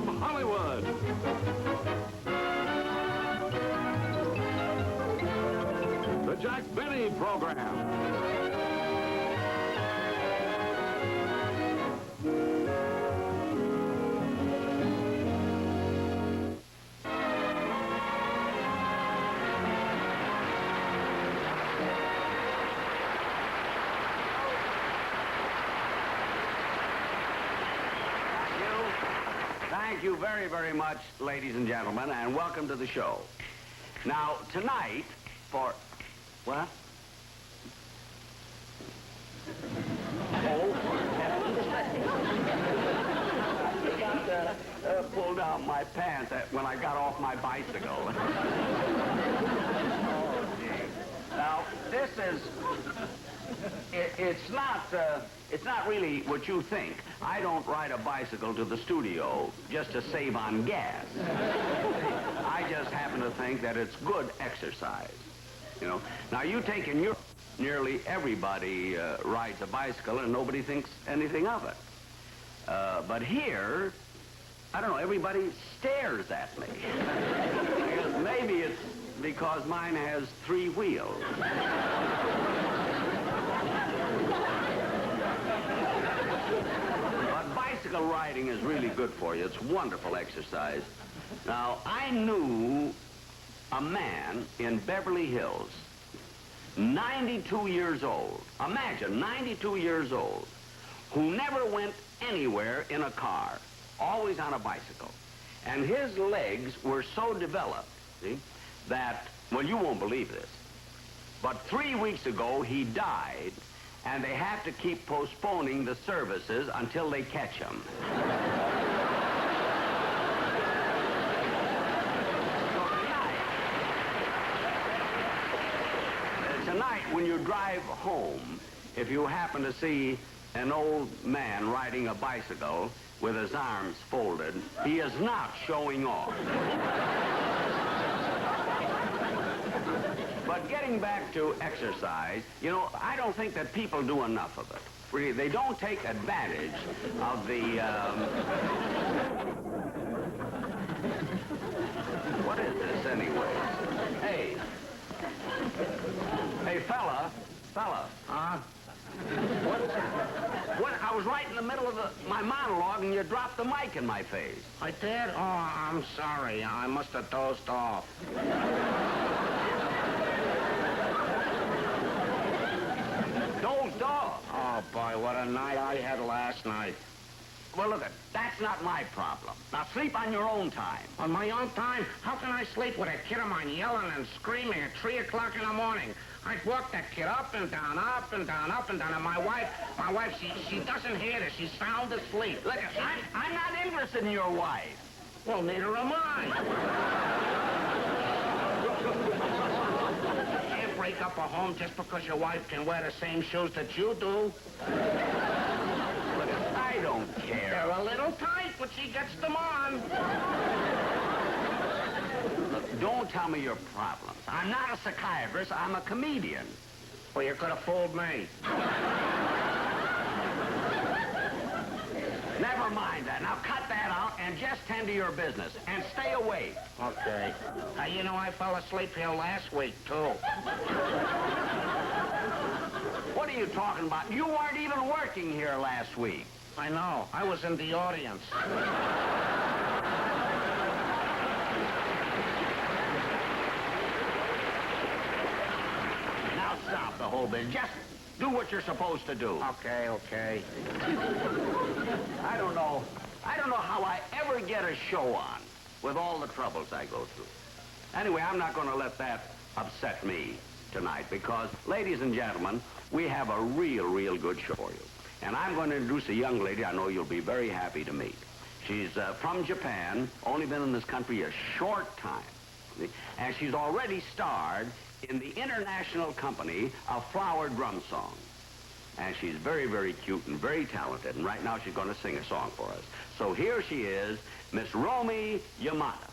from Hollywood. The Jack Benny Program. Thank you very, very much, ladies and gentlemen, and welcome to the show. Now, tonight, for... What? Oh, I pulled down my pants when I got off my bicycle. Oh, gee. Now, this is... It's not really what you think. I don't ride a bicycle to the studio just to save on gas. I just happen to think that it's good exercise, you know. Now, you take in Europe, nearly everybody rides a bicycle and nobody thinks anything of it. But here, I don't know, everybody stares at me. Maybe it's because mine has 3 wheels. But bicycle riding is really good for you. It's wonderful exercise. Now, I knew a man in Beverly Hills, 92 years old. Imagine, 92 years old, who never went anywhere in a car, always on a bicycle. And his legs were so developed, see, that, well, you won't believe this, but 3 weeks ago he died, and they have to keep postponing the services until they catch him. So tonight, when you drive home, if you happen to see an old man riding a bicycle with his arms folded, he is not showing off. But getting back to exercise, you know, I don't think that people do enough of it. Really, they don't take advantage of the, What is this, anyway? Hey. Hey, fella. What? I was right in the middle of my monologue, and you dropped the mic in my face. I did? Oh, I'm sorry. I must have dozed off. Dozed off? Oh, boy, what a night I had last night. Well, look, that's not my problem. Now, sleep on your own time. On my own time? How can I sleep with a kid of mine yelling and screaming at 3 o'clock in the morning? I'd walk that kid up and down, up and down, up and down. And my wife, she doesn't hear this. She's sound asleep. Look, I'm not interested in your wife. Well, neither am I. You can't break up a home just because your wife can wear the same shoes that you do. Look, I don't care. They're a little tight, but she gets them on. Look, don't tell me your problems. I'm not a psychiatrist. I'm a comedian. Well, you could have fooled me. Never mind that. Now cut that out and just tend to your business. And stay awake. Okay. You know, I fell asleep here last week, too. What are you talking about? You weren't even working here last week. I know. I was in the audience. Now stop the whole bit. Just do what you're supposed to do. Okay. I don't know how I ever get a show on with all the troubles I go through. Anyway, I'm not going to let that upset me tonight because, ladies and gentlemen, we have a real good show for you. And I'm going to introduce a young lady I know you'll be very happy to meet. She's from Japan, only been in this country a short time. And she's already starred in the International Company of Flower Drum Songs. And she's very cute and very talented. And right now she's going to sing a song for us. So here she is, Miss Romy Yamada.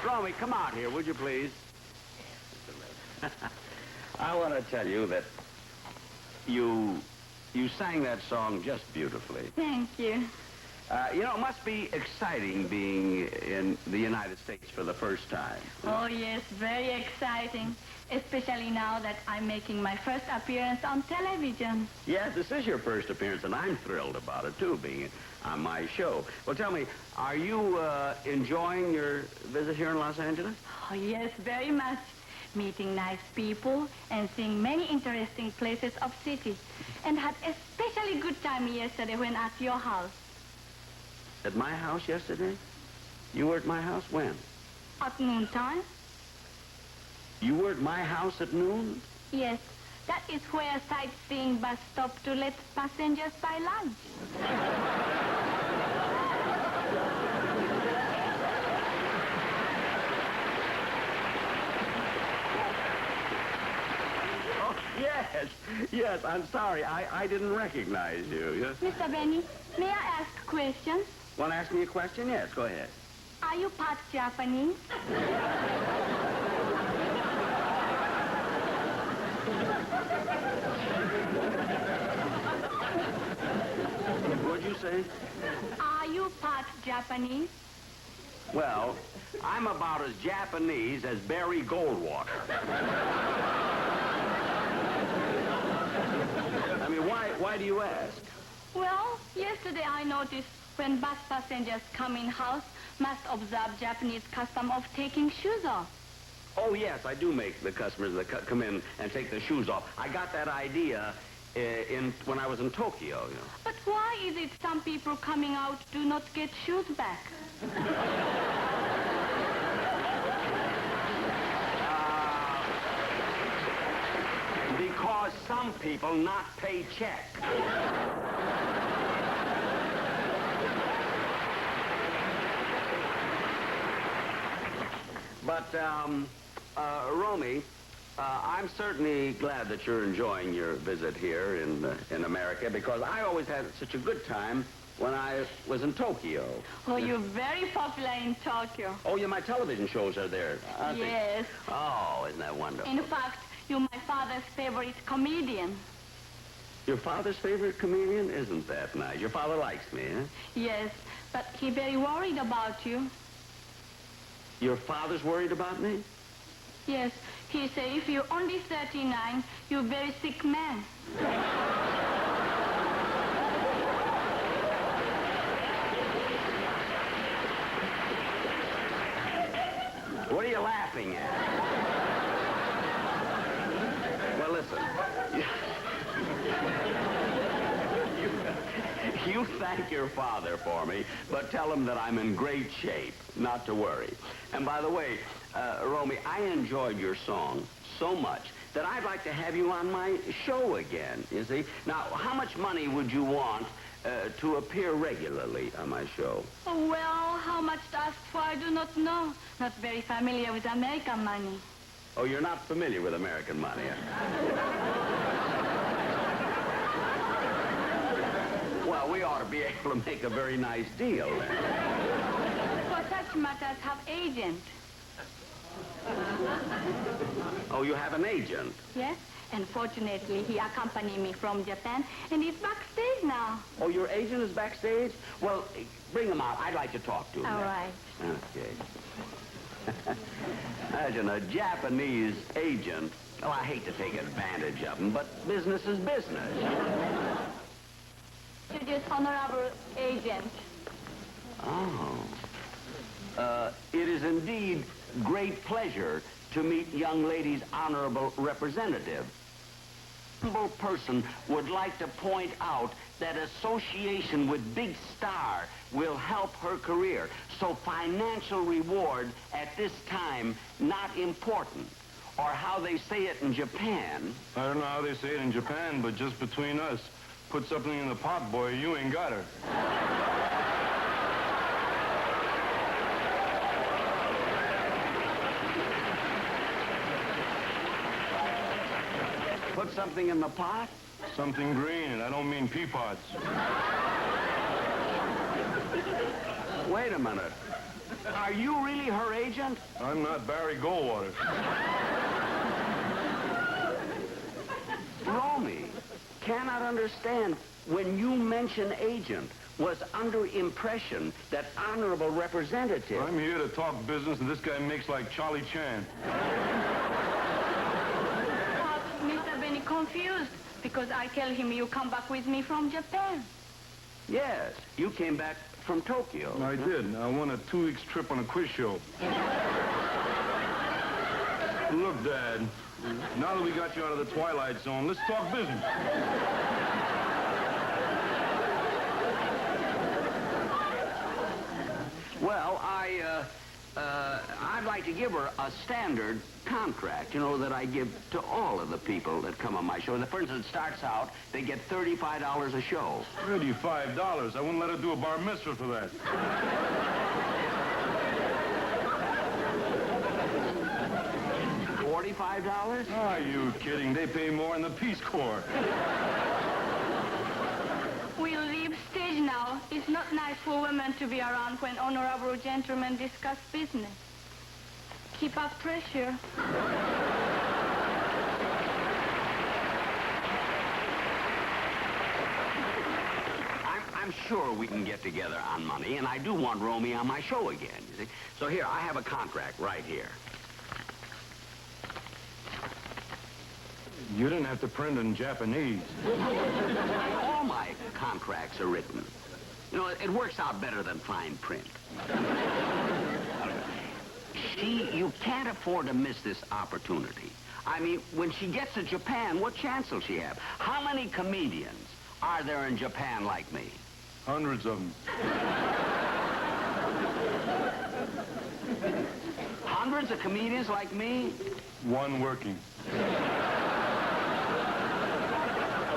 Romy, come out here, would you please? I want to tell you that you sang that song just beautifully. Thank you. You know, it must be exciting being in the United States for the first time. Oh, yes, very exciting. Especially now that I'm making my first appearance on television. Yes, this is your first appearance, and I'm thrilled about it, too, being on my show. Well, tell me, are you enjoying your visit here in Los Angeles? Oh, yes, very much. Meeting nice people and seeing many interesting places of city. And had especially good time yesterday when at your house. At my house yesterday? You were at my house when? At noontime? You were at my house at noon? Yes. That is where a sightseeing bus stopped to let passengers buy lunch. Oh, yes. Yes, I'm sorry. I didn't recognize you. Yes. Mr. Benny, may I ask questions? Want to ask me a question? Yes, go ahead. Are you part Japanese? What'd you say? Are you part Japanese? Well, I'm about as Japanese as Barry Goldwater. I mean, why do you ask? Well, yesterday I noticed when bus passengers come in house, must observe Japanese custom of taking shoes off. Oh, yes, I do make the customers that come in and take their shoes off. I got that idea when I was in Tokyo, you know. But why is it some people coming out do not get shoes back? Because some people not pay check. But, Romy, I'm certainly glad that you're enjoying your visit here in America, because I always had such a good time when I was in Tokyo. Oh, you're very popular in Tokyo. Oh, yeah, my television shows are there, aren't they? Yes. Oh, isn't that wonderful? In fact, you're my father's favorite comedian. Your father's favorite comedian? Isn't that nice? Your father likes me, eh? Yes, but he's very worried about you. Your father's worried about me? Yes, he say if you're only 39, you're a very sick man. What are you laughing at? Well, listen. You thank your father for me, but tell him that I'm in great shape, not to worry. And by the way, Romy, I enjoyed your song so much that I'd like to have you on my show again, you see. Now, how much money would you want to appear regularly on my show? Oh, well, how much to ask for, I do not know. Not very familiar with American money. Oh, you're not familiar with American money, huh? Well, we ought to be able to make a very nice deal then. What Shimatas have agent. Oh, you have an agent? Yes? And fortunately, he accompanied me from Japan, and he's backstage now. Oh, your agent is backstage? Well, bring him out. I'd like to talk to him. All right. Okay. Imagine a Japanese agent. Oh, I hate to take advantage of him, but business is business. Introduce honorable agent. Oh. It is indeed great pleasure to meet young lady's honorable representative. Humble person would like to point out that association with Big Star will help her career. So financial reward at this time not important. Or how they say it in Japan. I don't know how they say it in Japan, but just between us, put something in the pot, boy, you ain't got her. Put something in the pot? Something green, and I don't mean pea pods. Wait a minute. Are you really her agent? I'm not Barry Goldwater. Romy, cannot understand. When you mention agent, was under impression that honorable representative. I'm here to talk business, and this guy makes like Charlie Chan. Mr. Benny confused because I tell him you come back with me from Japan. Yes, you came back from Tokyo. I did. I won a 2-week trip on a quiz show. Look, Dad, now that we got you out of the Twilight Zone, let's talk business. Well, I'd like to give her a standard contract, you know, that I give to all of the people that come on my show. For instance, it starts out, they get $35 a show. $35? I wouldn't let her do a bar mitzvah for that. $45? Are you kidding? They pay more in the Peace Corps. We'll leave stage now. It's not nice for women to be around when honorable gentlemen discuss business. Keep up pressure. I'm sure we can get together on money, and I do want Romy on my show again, you see. So here, I have a contract right here. You didn't have to print in Japanese. All my contracts are written. You know, it works out better than fine print. You can't afford to miss this opportunity. I mean, when she gets to Japan, what chance will she have? How many comedians are there in Japan like me? Hundreds of them. Hundreds of comedians like me? One working.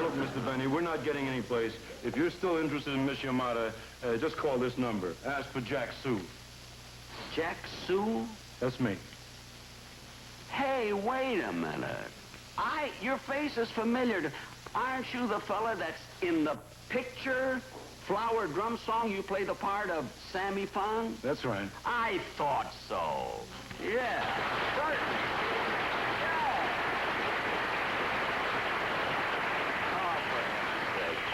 Look, Mr. Benny, we're not getting any place. If you're still interested in Miss Yamada, just call this number. Ask for Jack Sue. Jack Sue? That's me. Hey, wait a minute. Your face is familiar. Aren't you the fella that's in the picture Flower Drum Song? You play the part of Sammy Fung? That's right. I thought so. Yeah, certainly.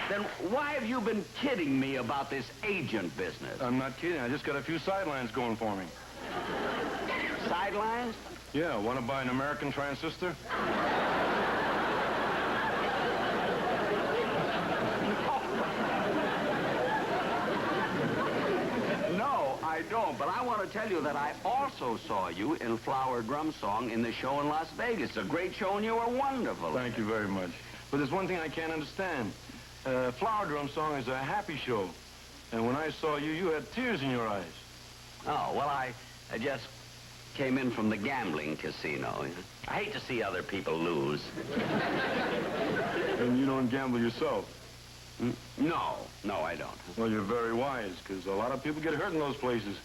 Then why have you been kidding me about this agent business? I'm not kidding. I just got a few sidelines going for me. Sidelines? Yeah, want to buy an American transistor? No, I don't. But I want to tell you that I also saw you in Flower Drum Song in the show in Las Vegas. It's a great show, and you were wonderful. Thank you very much. But there's one thing I can't understand. Flower Drum Song is a happy show. And when I saw you, you had tears in your eyes. Oh, well, I just came in from the gambling casino. I hate to see other people lose. And you don't gamble yourself? No, I don't. Well, you're very wise, because a lot of people get hurt in those places.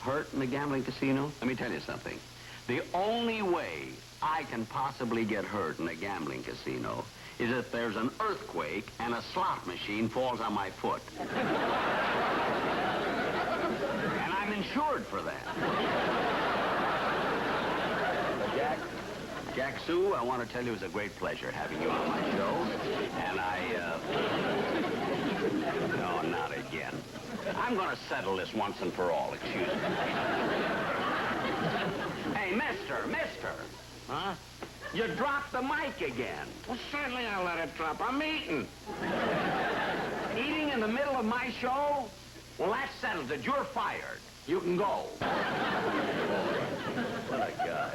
Hurt in the gambling casino? Let me tell you something. The only way I can possibly get hurt in a gambling casino is if there's an earthquake and a slot machine falls on my foot. And I'm in insured for that. Jack Sue, I want to tell you it was a great pleasure having you on my show. And no, not again. I'm going to settle this once and for all. Excuse me. Hey, mister. Huh? You dropped the mic again. Well, certainly I'll let it drop. I'm eating. Eating in the middle of my show? Well, that settles it. You're fired. You can go. What a guy.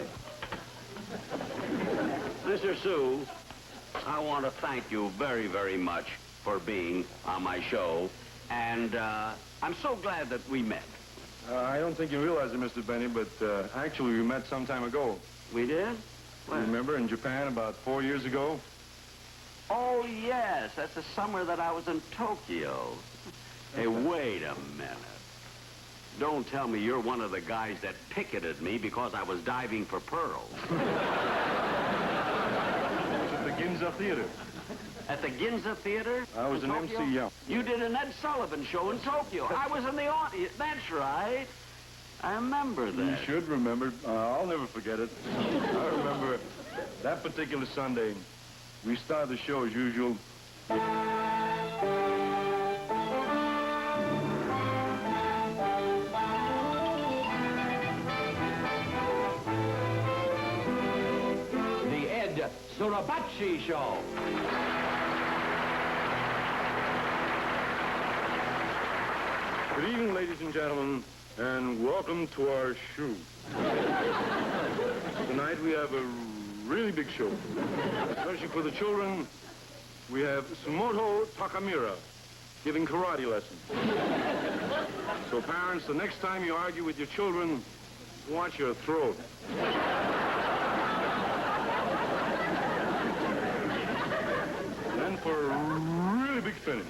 Mr. Sue, I want to thank you very, very much for being on my show. And I'm so glad that we met. I don't think you realize it, Mr. Benny, but actually we met some time ago. We did? When? Remember in Japan about 4 years ago? Oh, yes. That's the summer that I was in Tokyo. Hey, wait a minute. Don't tell me you're one of the guys that picketed me because I was diving for pearls. At the Ginza Theater. At the Ginza Theater? I was in an Tokyo? MC, yeah. You did an Ed Sullivan show in Tokyo. I was in the audience. That's right. I remember that. You should remember. I'll never forget it. I remember that particular Sunday. We started the show as usual. The Ed Surabachi Show. Good evening, ladies and gentlemen, and welcome to our show. Tonight we have a really big show. Especially for the children, we have Sumoto Takamura giving karate lessons. So parents, the next time you argue with your children, watch your throat. Then for a really big finish,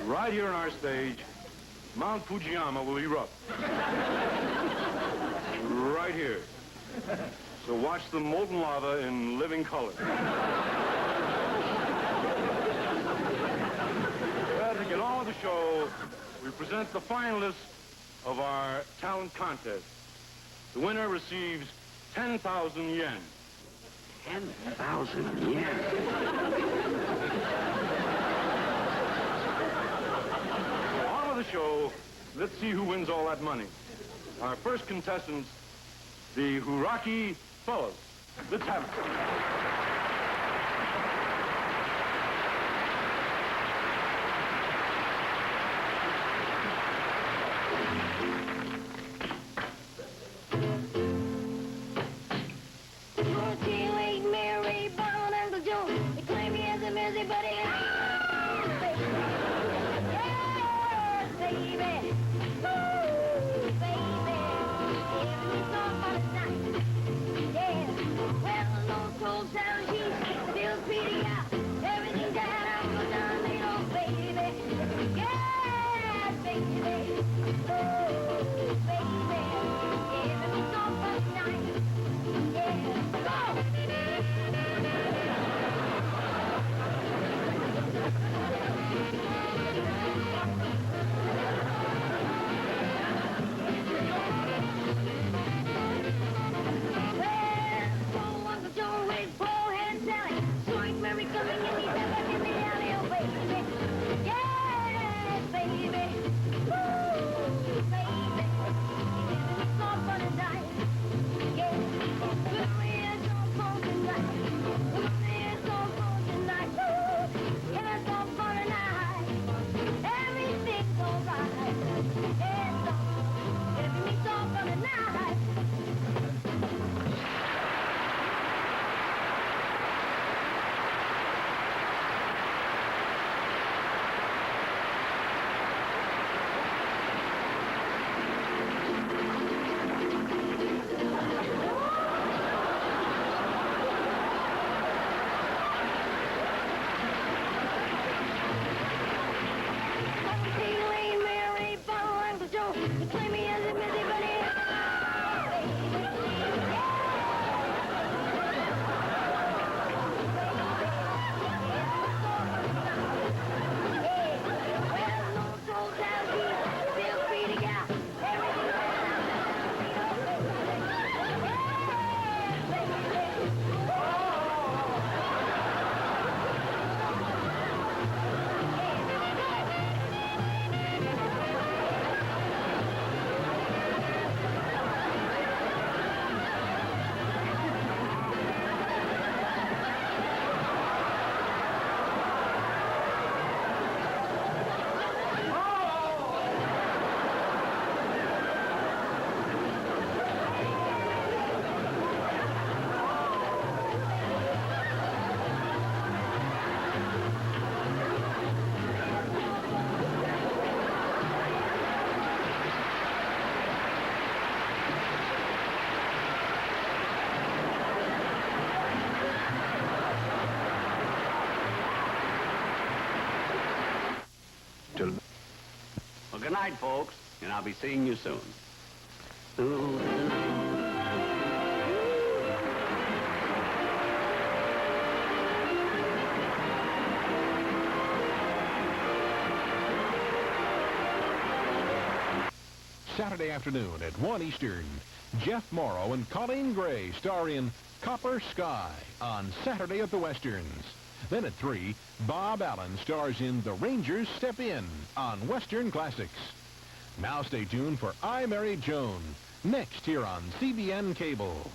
right here on our stage, Mount Fujiyama will erupt. Right here. So watch the molten lava in living color. Well, to get on with the show, we present the finalists of our talent contest. The winner receives 10,000 yen. 10,000 yen. On with the show. Let's see who wins all that money. Our first contestants, the Huraki Fellas. Let's have it. Mary, Brown, Uncle Joe. They claim me as a music buddy. Oh, baby. Yes, baby. Ooh, baby. Everything's all about night. Yeah. Well, those cold night, folks, and I'll be seeing you soon. Saturday afternoon at 1 Eastern, Jeff Morrow and Colleen Gray star in Copper Sky on Saturday at the Westerns. Then at 3, Bob Allen stars in The Rangers Step In on Western Classics. Now stay tuned for I Married Joan, next here on CBN Cable.